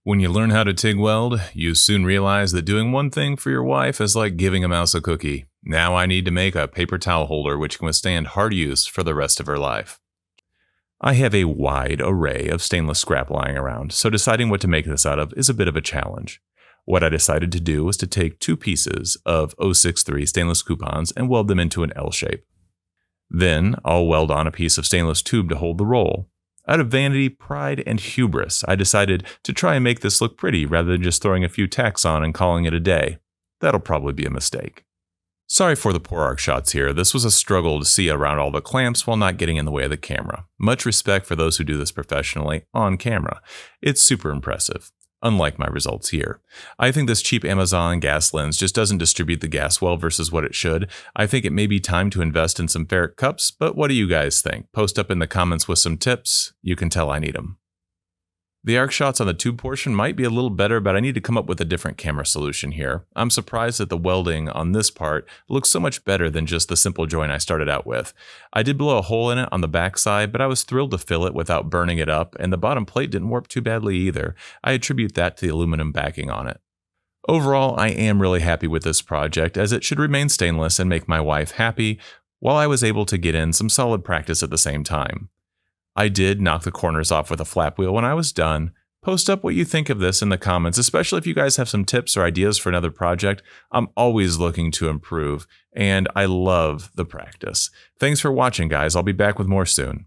When you learn how to TIG weld, you soon realize that doing one thing for your wife is like giving a mouse a cookie. Now I need to make a paper towel holder which can withstand hard use for the rest of her life. I have a wide array of stainless scrap lying around, so deciding what to make this out of is a bit of a challenge. What I decided to do was to take two pieces of 063 stainless coupons and weld them into an L shape. Then I'll weld on a piece of stainless tube to hold the roll. Out of vanity, pride, and hubris, I decided to try and make this look pretty rather than just throwing a few tacks on and calling it a day. That'll probably be a mistake. Sorry for the poor arc shots here. This was a struggle to see around all the clamps while not getting in the way of the camera. Much respect for those who do this professionally on camera. It's super impressive. Unlike my results here. I think this cheap Amazon gas lens just doesn't distribute the gas well versus what it should. I think it may be time to invest in some ferric cups, but what do you guys think? Post up in the comments with some tips. You can tell I need them. The arc shots on the tube portion might be a little better, but I need to come up with a different camera solution here. I'm surprised that the welding on this part looks so much better than just the simple joint I started out with. I did blow a hole in it on the back side, but I was thrilled to fill it without burning it up, and the bottom plate didn't warp too badly either. I attribute that to the aluminum backing on it. Overall, I am really happy with this project, as it should remain stainless and make my wife happy, while I was able to get in some solid practice at the same time. I did knock the corners off with a flap wheel when I was done. Post up what you think of this in the comments, especially if you guys have some tips or ideas for another project. I'm always looking to improve, and I love the practice. Thanks for watching, guys. I'll be back with more soon.